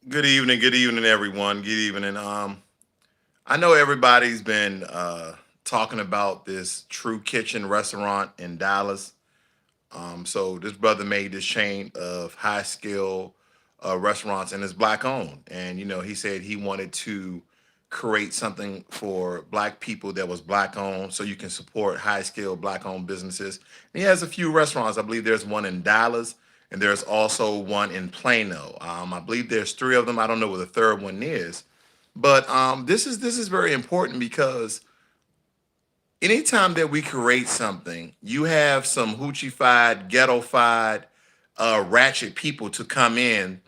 Good evening, everyone. Good evening. I know everybody's been talking about this True Kitchen restaurant in Dallas. So this brother made this chain of high skill restaurants, and it's black owned. And he said he wanted to create something for black people that was black owned, so you can support high skill black owned businesses. And he has a few restaurants. I believe there's one in Dallas, and there's also one in Plano. I believe there's three of them. I don't know what the third one is, but this is very important because anytime that we create something, you have some hoochie-fied, ghetto-fied, ratchet people to come in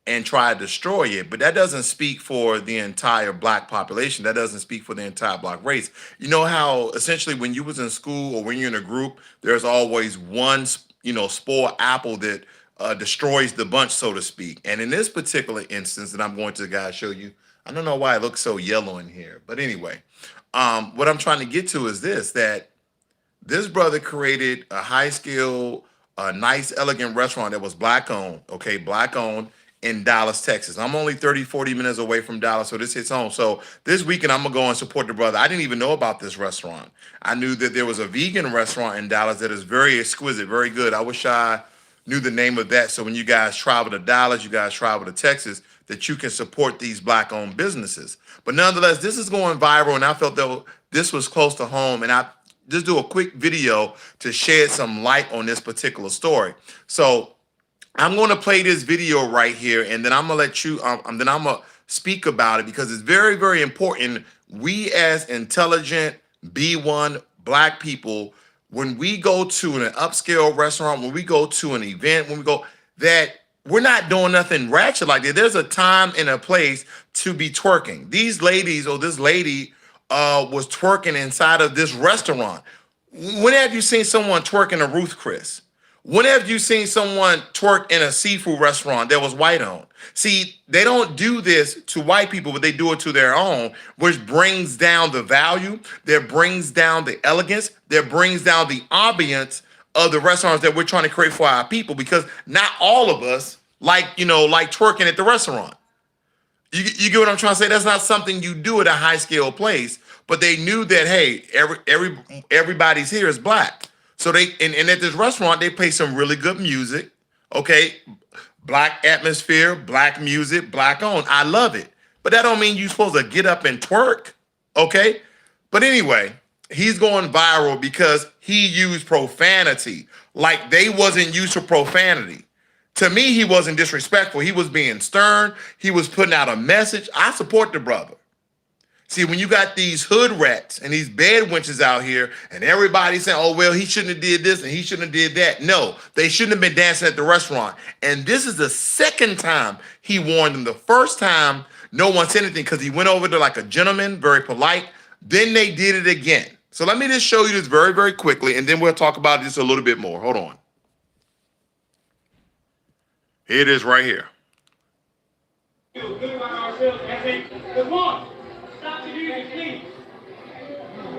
and try to destroy it. But that doesn't speak for the entire black population. That doesn't speak for the entire black race. You know how essentially when you was in school or when you're in a group, there's always one, spoiled apple that destroys the bunch, so to speak. And in this particular instance that I'm going to, guys, show you, I don't know why it looks so yellow in here, but anyway, what I'm trying to get to is this: that this brother created a high skill, nice, elegant restaurant that was black owned, okay, black owned in Dallas, Texas. I'm only 30, 40 minutes away from Dallas, so this hits home. So this weekend, I'm gonna go and support the brother. I didn't even know about this restaurant. I knew that there was a vegan restaurant in Dallas that is very exquisite, very good. I wish I knew the name of that. So when you guys travel to Dallas, you guys travel to Texas, that you can support these black owned businesses. But nonetheless, this is going viral, and I felt that this was close to home, and I just do a quick video to shed some light on this particular story. So I'm going to play this video right here, and then I'm going to let you, then I'm going to speak about it because it's very, very important. We as intelligent B1 black people, when we go to an upscale restaurant, when we go to an event, when we go, that we're not doing nothing ratchet like that. There's a time and a place to be twerking. These ladies or this lady was twerking inside of this restaurant. When have you seen someone twerk in a Ruth Chris? When have you seen someone twerk in a seafood restaurant that was white owned? See, they don't do this to white people, but they do it to their own, which brings down the value, that brings down the elegance, that brings down the ambience of the restaurants that we're trying to create for our people. Because not all of us like twerking at the restaurant. You get what I'm trying to say? That's not something you do at a high scale place. But they knew that, hey, everybody's here is black. So and at this restaurant they play some really good music. Okay, black atmosphere, black music, black owned. I love it. But that don't mean you're supposed to get up and twerk. Okay. But anyway, he's going viral because he used profanity. Like they wasn't used to profanity. To me, he wasn't disrespectful. He was being stern. He was putting out a message. I support the brother. See, when you got these hood rats and these bed wenches out here and everybody's saying, oh, well, he shouldn't have did this and he shouldn't have did that. No, they shouldn't have been dancing at the restaurant. And this is the second time he warned them. The first time, no one said anything because he went over to like a gentleman, very polite. Then they did it again. So let me just show you this very, very quickly, and then we'll talk about this a little bit more. Hold on. Here it is right here. Feel good about ourselves as a, come on, stop the music, please.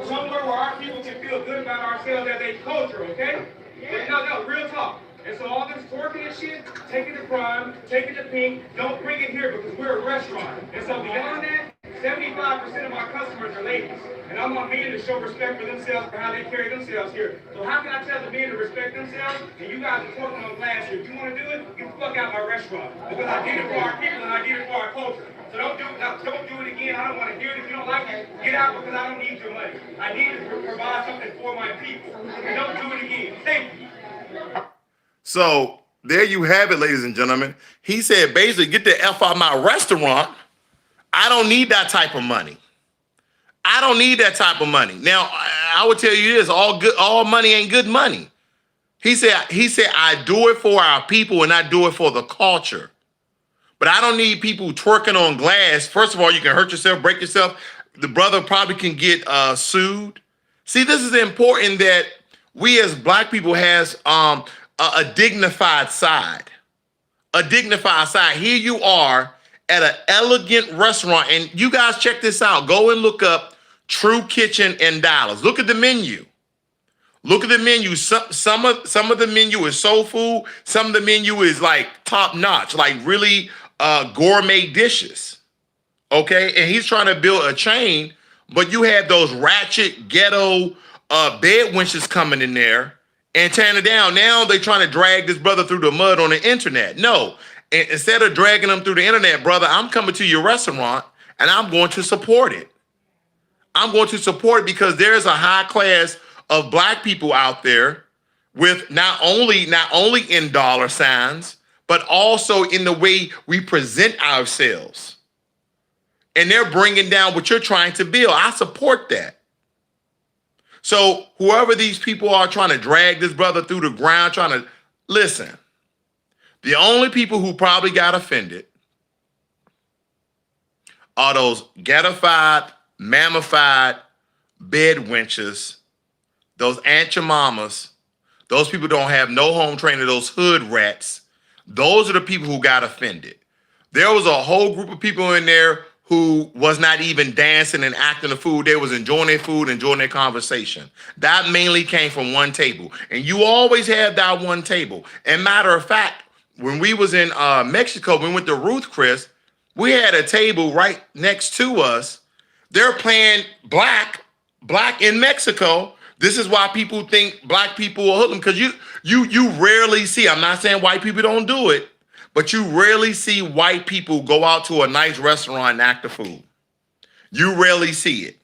Somewhere where our people can feel good about ourselves as a culture, okay? Yeah. No, real talk. And so all this twerking and shit, take it to Prime, take it to Pink, don't bring it here because we're a restaurant. And so beyond that, 75% of our customers are ladies. And I want men to show respect for themselves for how they carry themselves here. So how can I tell the men to respect themselves and you guys are twerking on glass here? If you want to do it, get the fuck out of my restaurant. Because I did it for our people and I did it for our culture. So don't do it again. I don't want to hear it. If you don't like it, get out because I don't need your money. I need to provide something for my people. And don't do it again. Thank you. So there you have it, ladies and gentlemen. He said basically, get the F out of my restaurant. I don't need that type of money. I don't need that type of money. Now, I would tell you this, all money ain't good money. He said, I do it for our people and I do it for the culture. But I don't need people twerking on glass. First of all, you can hurt yourself, break yourself. The brother probably can get sued. See, this is important that we as black people has a dignified side. A dignified side. Here you are at an elegant restaurant, and you guys check this out. Go and look up True Kitchen in Dallas. Look at the menu. Look at the menu. Some of the menu is soul food. Some of the menu is like top notch, like really gourmet dishes. Okay, and he's trying to build a chain, but you have those ratchet ghetto bed wenches coming in there and tearing it down. Now they're trying to drag this brother through the mud on the internet. No, instead of dragging them through the internet, brother, I'm coming to your restaurant and I'm going to support it. I'm going to support it because there's a high class of black people out there with not only in dollar signs, but also in the way we present ourselves. And they're bringing down what you're trying to build. I support that. So whoever these people are trying to drag this brother through the ground, trying to listen, the only people who probably got offended are those ghettofied, mammified bed wenches, those Aunt Your Mamas, those people don't have no home training, those hood rats. Those are the people who got offended. There was a whole group of people in there who was not even dancing and acting the food. They was enjoying their food, enjoying their conversation. That mainly came from one table. And you always have that one table. And matter of fact, when we was in Mexico, we went to Ruth Chris, we had a table right next to us. They're playing black in Mexico. This is why people think black people are hoodlum, because you rarely see, I'm not saying white people don't do it, but you rarely see white people go out to a nice restaurant and act the fool. You rarely see it.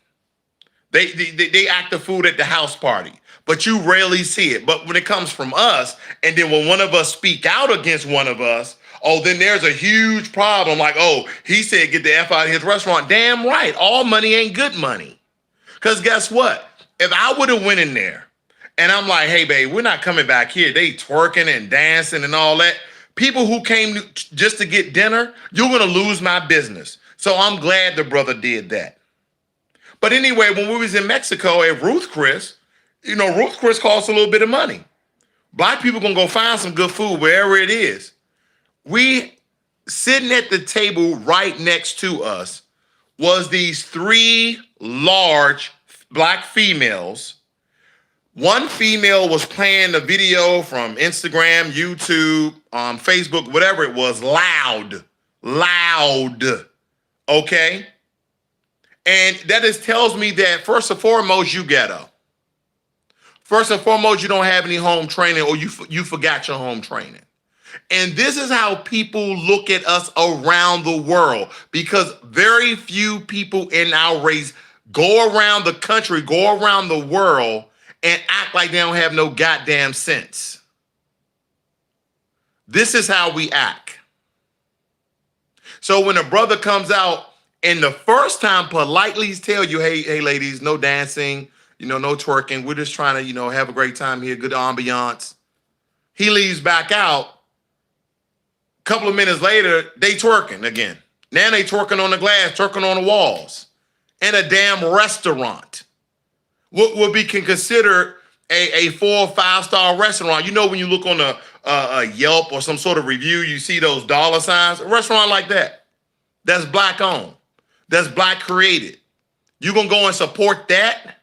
They act the fool at the house party, but you rarely see it. But when it comes from us, and then when one of us speak out against one of us, oh, then there's a huge problem. Like, oh, he said get the F out of his restaurant. Damn right. All money ain't good money. Because guess what? If I would have went in there and I'm like, hey, babe, we're not coming back here. They twerking and dancing and all that. People who came just to get dinner, you're going to lose my business. So I'm glad the brother did that. But anyway, when we was in Mexico at Ruth Chris, Ruth Chris costs a little bit of money. Black people going to go find some good food wherever it is. We sitting at the table right next to us was these three large black females. One female was playing the video from Instagram, YouTube, Facebook, whatever it was, loud, okay? And that tells me that first and foremost, you ghetto. First and foremost, you don't have any home training, or you forgot your home training. And this is how people look at us around the world, because very few people in our race go around the country, go around the world, and act like they don't have no goddamn sense. This is how we act. So when a brother comes out and the first time politely tell you, hey, ladies, no dancing, no twerking. We're just trying to, have a great time here, good ambiance. He leaves back out. A couple of minutes later, they twerking again. Now they twerking on the glass, twerking on the walls in a damn restaurant. What would be considered a 4 or 5 star restaurant. When you look on a Yelp or some sort of review, you see those dollar signs. A restaurant like that, that's black owned, that's black created. You gonna go and support that?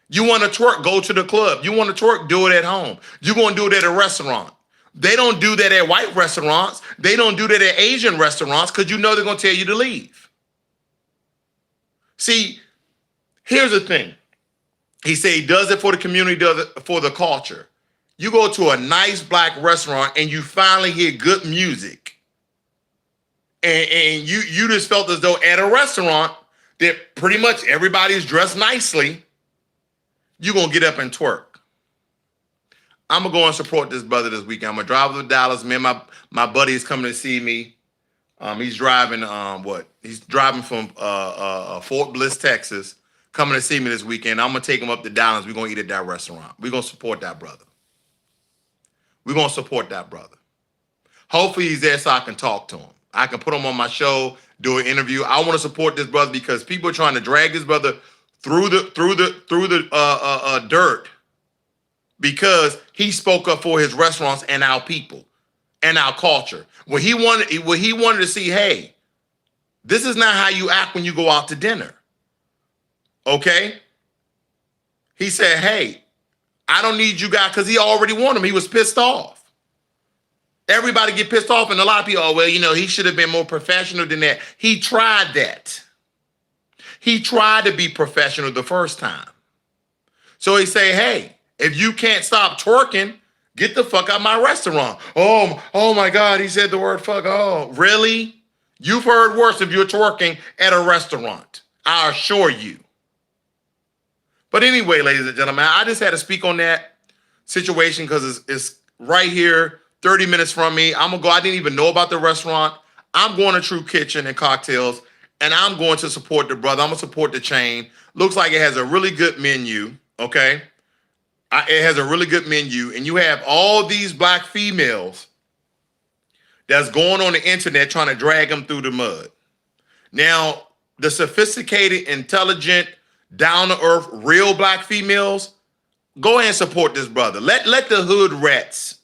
You want to twerk, go to the club. You want to twerk, do it at home. You gonna do it at a restaurant. They don't do that at white restaurants. They don't do that at Asian restaurants, because they're gonna tell you to leave. See, here's the thing. He said he does it for the community, does it for the culture. You go to a nice black restaurant and you finally hear good music. And you just felt as though at a restaurant that pretty much everybody's dressed nicely, you're going to get up and twerk. I'm going to go and support this brother this weekend. I'm going to drive to Dallas. Me and my buddy is coming to see me. He's driving, He's driving from Fort Bliss, Texas, coming to see me this weekend. I'm going to take him up to Dallas. We're going to eat at that restaurant. We're going to support that brother. We're going to support that brother. Hopefully he's there so I can talk to him. I can put him on my show, do an interview. I want to support this brother because people are trying to drag this brother through the dirt because he spoke up for his restaurants and our people and our culture. What he wanted to see, hey, this is not how you act when you go out to dinner. Okay? He said, hey, I don't need you guys, because he already won him. He was pissed off. Everybody get pissed off, and a lot of people, oh, well, he should have been more professional than that. He tried that. He tried to be professional the first time. So he say, hey, if you can't stop twerking, get the fuck out of my restaurant. Oh my God, he said the word fuck. Oh, really? You've heard worse if you're twerking at a restaurant. I assure you. But anyway, ladies and gentlemen, I just had to speak on that situation because it's right here, 30 minutes from me. I'm going to go. I didn't even know about the restaurant. I'm going to True Kitchen and Cocktails, and I'm going to support the brother. I'm going to support the chain. Looks like it has a really good menu, okay? It has a really good menu, and you have all these black females that's going on the internet trying to drag them through the mud. Now, the sophisticated, intelligent, down-to-earth, real black females, go ahead and support this brother. Let the hood rats,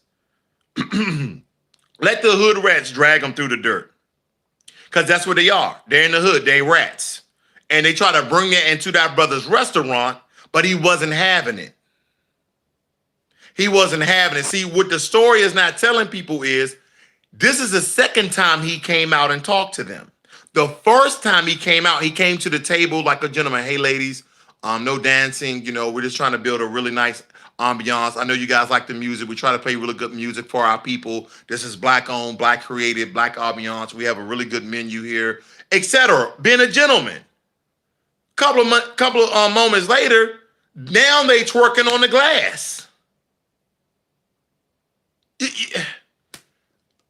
let the hood rats drag them through the dirt. Because that's what they are. They're in the hood. They rats. And they try to bring that into that brother's restaurant, but he wasn't having it. He wasn't having it. See, what the story is not telling people is, this is the second time he came out and talked to them. The first time he came out, he came to the table like a gentleman. Hey, ladies, no dancing. We're just trying to build a really nice ambiance. I know you guys like the music. We try to play really good music for our people. This is black owned, black created, black ambiance. We have a really good menu here, etc. Being a gentleman. Couple of moments later, now they twerking on the glass.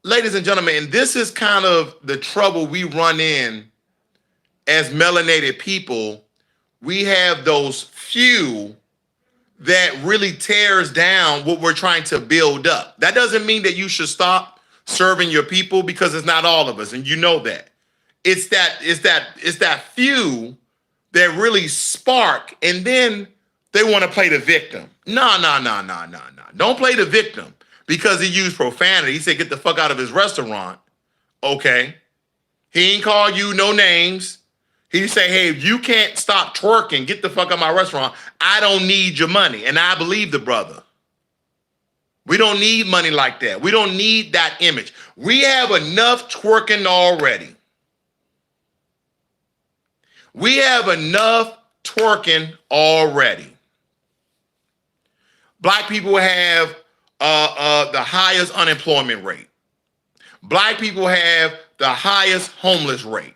Ladies and gentlemen, and this is kind of the trouble we run in as melanated people. We have those few that really tears down what we're trying to build up. That doesn't mean that you should stop serving your people, because it's not all of us, and you know that. It's that few that really spark, and then they want to play the victim. No. Don't play the victim. Because he used profanity. He said, get the fuck out of his restaurant. Okay. He ain't call you no names. He say, hey, if you can't stop twerking, get the fuck out of my restaurant. I don't need your money. And I believe the brother. We don't need money like that. We don't need that image. We have enough twerking already. We have enough twerking already. Black people have the highest unemployment rate. Black people have the highest homeless rate.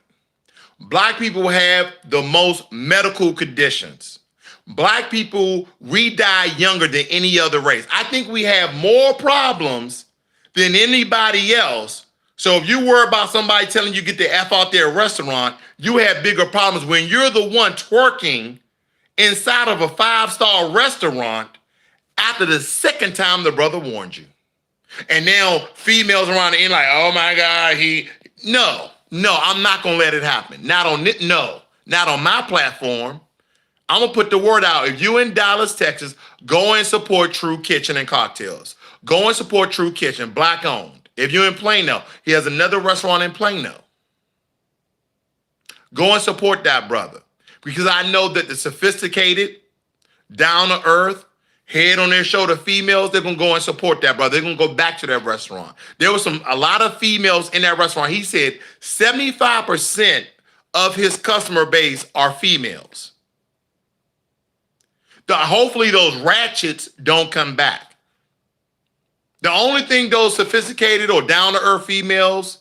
Black people have the most medical conditions. Black people, we die younger than any other race. I think we have more problems than anybody else. So if you worry about somebody telling you get the F out their restaurant, you have bigger problems when you're the one twerking inside of a 5-star restaurant after the second time the brother warned you. And now females around the end like, oh my God, no, I'm not going to let it happen. Not on my platform. I'm going to put the word out. If you in Dallas, Texas, go and support True Kitchen and Cocktails. Go and support True Kitchen, black owned. If you're in Plano, he has another restaurant in Plano. Go and support that brother. Because I know that the sophisticated, down to earth, head on their shoulder females, they're going to go and support that brother. They're going to go back to that restaurant. There was a lot of females in that restaurant. He said 75% of his customer base are females. Hopefully those ratchets don't come back. The only thing those sophisticated or down-to-earth females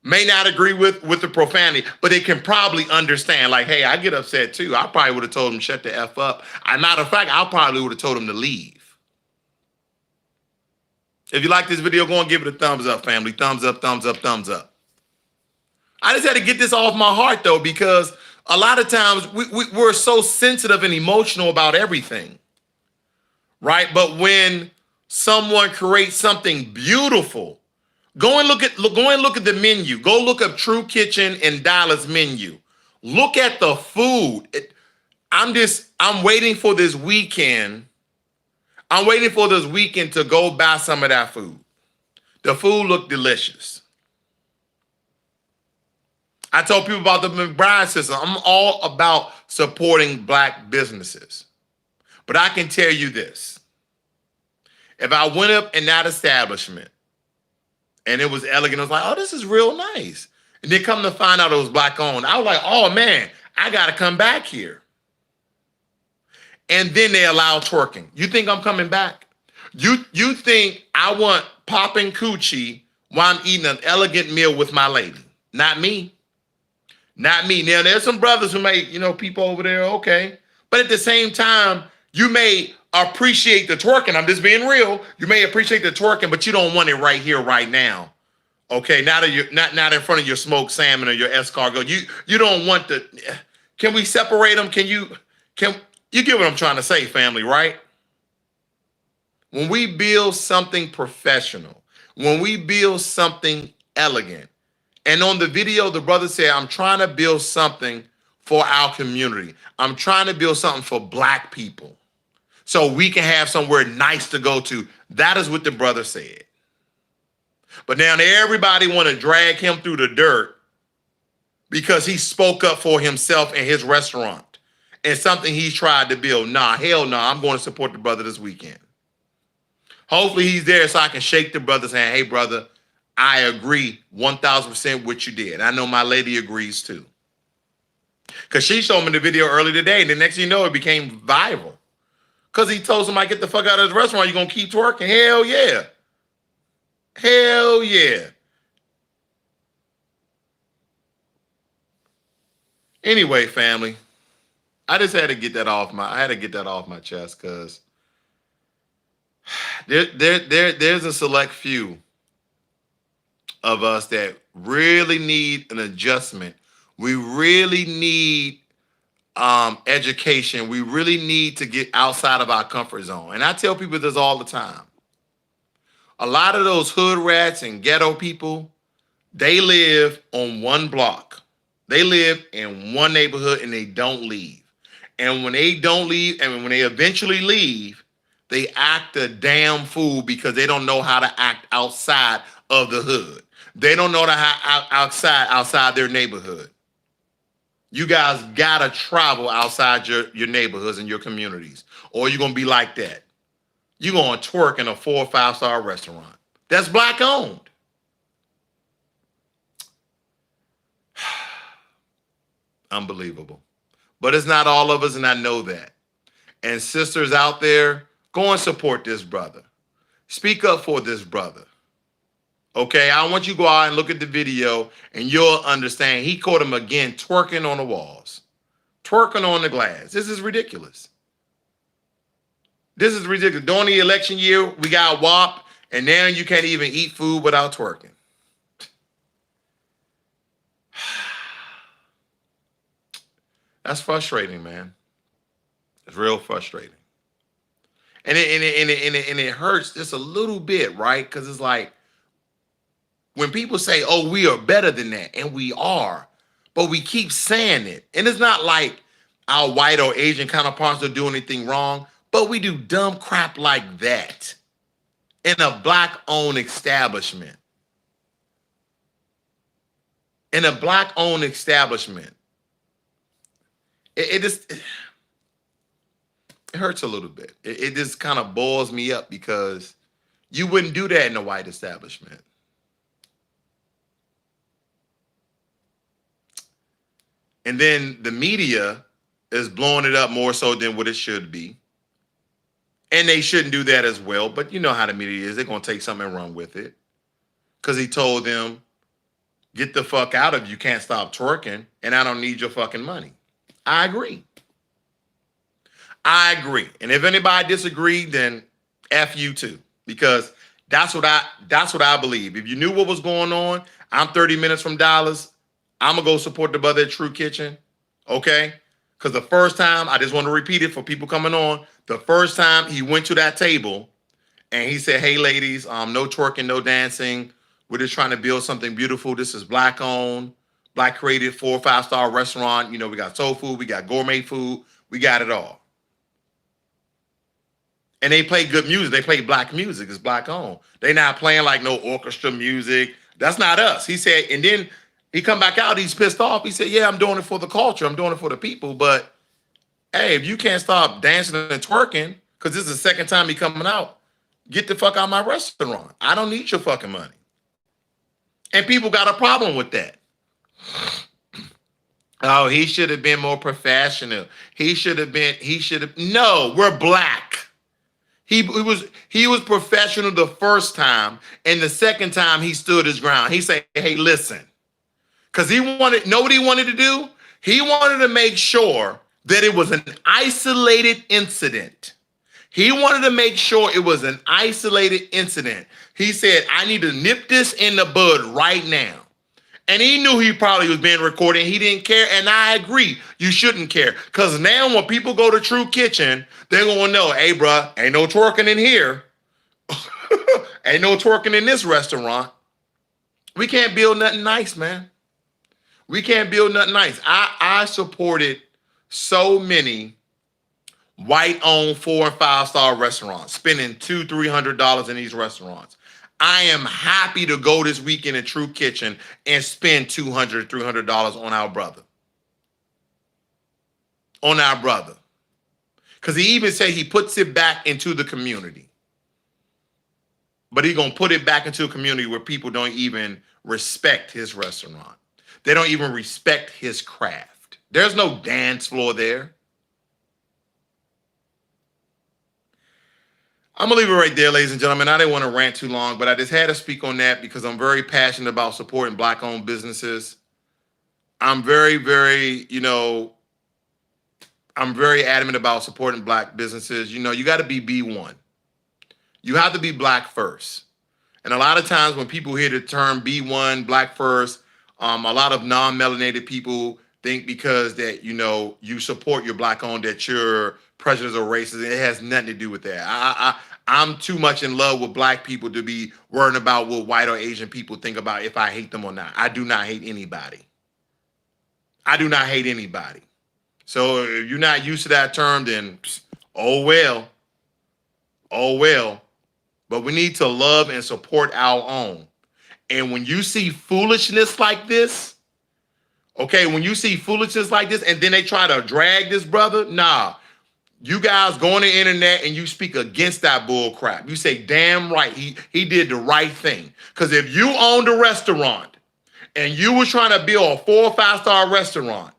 may not agree with the profanity, but they can probably understand, like, hey, I get upset too. I probably would have told him shut the F up. As a matter of fact, I probably would have told him to leave. If you like this video, go and give it a thumbs up, family. Thumbs up, thumbs up, thumbs up. I just had to get this off my heart, though, because a lot of times we're so sensitive and emotional about everything, right? But when someone creates something beautiful, go and look at the menu. Go look up True Kitchen and Dallas menu. Look at the food. I'm waiting for this weekend. I'm waiting for this weekend to go buy some of that food. The food looked delicious. I told people about the McBride system. I'm all about supporting black businesses. But I can tell you this. If I went up in that establishment and it was elegant. I was like, oh, this is real nice. And then come to find out it was black owned. I was like, oh man, I gotta come back here. And then they allow twerking. You think I'm coming back? You think I want popping coochie while I'm eating an elegant meal with my lady? Not me. Not me. Now there's some brothers who may, people over there, okay. But at the same time, you may appreciate the twerking. I'm just being real. You may appreciate the twerking, but you don't want it right here, right now. Okay, now that you're not in front of your smoked salmon or your escargot. You don't want the. Can we separate them? Can you get what I'm trying to say, family, right? When we build something professional, when we build something elegant, and on the video, the brother said, I'm trying to build something for our community. I'm trying to build something for black people so we can have somewhere nice to go to. That is what the brother said. But now everybody want to drag him through the dirt because he spoke up for himself and his restaurant and something he tried to build. Nah, hell no, I'm going to support the brother this weekend. Hopefully he's there so I can shake the brother's hand. Hey, brother, I agree 1,000% what you did. I know my lady agrees too. Because she showed me the video early today, and the next thing you know, it became viral. Because he told somebody, get the fuck out of his restaurant. You going to keep twerking? Hell yeah. Hell yeah. Anyway, family, I just had to get that off my chest because there's a select few of us that really need an adjustment. We really need education. We really need to get outside of our comfort zone. And I tell people this all the time. A lot of those hood rats and ghetto people, they live on one block. They live in one neighborhood and they don't leave. And when they don't leave, and when they eventually leave, they act a damn fool because they don't know how to act outside of the hood. They don't know how outside their neighborhood. You guys gotta travel outside your neighborhoods and your communities, or you're gonna be like that. You're gonna twerk in a 4 or 5 star restaurant that's black owned. Unbelievable. But it's not all of us, and I know that. And sisters out there, go and support this brother. Speak up for this brother. Okay, I want you to go out and look at the video and you'll understand. He caught him again twerking on the walls, twerking on the glass. This is ridiculous. This is ridiculous. During the election year, we got WAP, and now you can't even eat food without twerking. That's frustrating, man. It's real frustrating. And it hurts just a little bit, right? Because it's like, when people say, oh, we are better than that, and we are, but we keep saying it. And it's not like our white or Asian counterparts don't do anything wrong, but we do dumb crap like that in a black-owned establishment. In a black-owned establishment. It hurts a little bit. It just kind of boils me up because you wouldn't do that in a white establishment. And then the media is blowing it up more so than what it should be. And they shouldn't do that as well. But you know how the media is. They're going to take something and run with it. Because he told them, get the fuck out of you. Can't stop twerking. And I don't need your fucking money. I agree. I agree. And if anybody disagreed, then F you too. Because that's what I believe. If you knew what was going on, I'm 30 minutes from Dallas. I'm going to go support the brother at True Kitchen, okay? Because the first time, I just want to repeat it for people coming on, the first time he went to that table and he said, hey, ladies, no twerking, no dancing. We're just trying to build something beautiful. This is black-owned, black-created 4 or 5 star restaurant. You know, we got soul food, we got gourmet food, we got it all. And they play good music. They play black music. It's black-owned. They're not playing like no orchestra music. That's not us. He said, and then he come back out, he's pissed off. He said, yeah, I'm doing it for the culture. I'm doing it for the people. But, hey, if you can't stop dancing and twerking, because this is the second time he coming out, get the fuck out of my restaurant. I don't need your fucking money. And people got a problem with that. Oh, he should have been more professional. No, we're black. He was professional the first time, and the second time he stood his ground. He said, "Hey, listen," because know what he wanted to do? He wanted to make sure that it was an isolated incident. He wanted to make sure it was an isolated incident. He said, "I need to nip this in the bud right now." And he knew he probably was being recorded. He didn't care. And I agree. You shouldn't care. Because now when people go to True Kitchen, they're going to know, hey, bro, ain't no twerking in here. Ain't no twerking in this restaurant. We can't build nothing nice, man. We can't build nothing nice. I supported so many white-owned 4- and 5-star restaurants, spending $200-300 in these restaurants. I am happy to go this weekend in True Kitchen and spend $200-300 on our brother. On our brother. Because he even said he puts it back into the community. But he's going to put it back into a community where people don't even respect his restaurant. They don't even respect his craft. There's no dance floor there. I'm going to leave it right there, ladies and gentlemen. I didn't want to rant too long, but I just had to speak on that because I'm very passionate about supporting Black-owned businesses. I'm very, very, I'm very adamant about supporting Black businesses. You got to be B1. You have to be Black first. And a lot of times when people hear the term B1, Black first, a lot of non-melanated people think because that, you support your Black-owned that you're prejudiced or racist. It has nothing to do with that. I'm too much in love with Black people to be worrying about what white or Asian people think about if I hate them or not. I do not hate anybody. I do not hate anybody. So if you're not used to that term, then oh well. Oh well. But we need to love and support our own. And when you see foolishness like this, okay, when you see foolishness like this and then they try to drag this brother, nah. You guys go on the internet and you speak against that bull crap. You say, damn right, he did the right thing. Because if you owned a restaurant and you were trying to build a 4- or 5-star restaurant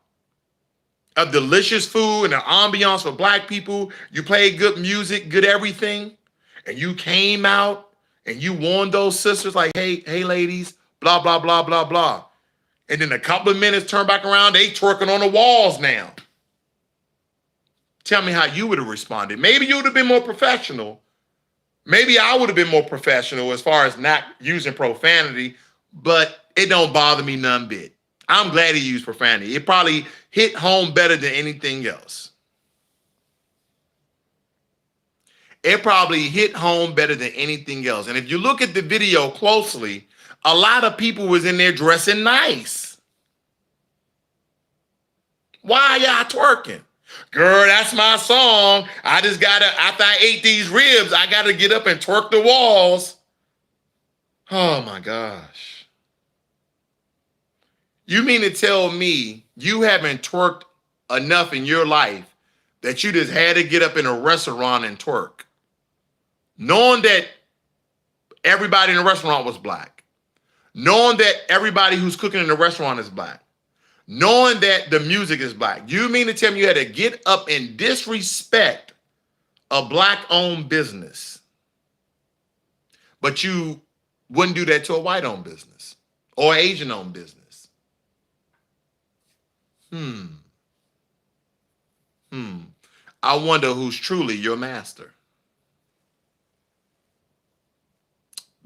of delicious food and an ambiance for Black people, you played good music, good everything, and you came out and you warned those sisters like, hey ladies, blah, blah, blah, blah, blah. And then a couple of minutes turn back around, they twerking on the walls now. Tell me how you would have responded. Maybe you would have been more professional. Maybe I would have been more professional as far as not using profanity, but it don't bother me none bit. I'm glad he used profanity. It probably hit home better than anything else. It probably hit home better than anything else. And if you look at the video closely, a lot of people was in there dressing nice. Why y'all twerking? Girl, that's my song. After I ate these ribs, I gotta get up and twerk the walls. Oh my gosh. You mean to tell me you haven't twerked enough in your life that you just had to get up in a restaurant and twerk? Knowing that everybody in the restaurant was Black. Knowing that everybody who's cooking in the restaurant is Black. Knowing that the music is Black. You mean to tell me you had to get up and disrespect a Black-owned business, but you wouldn't do that to a white-owned business or Asian-owned business? I wonder who's truly your master.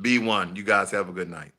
B1, you guys have a good night.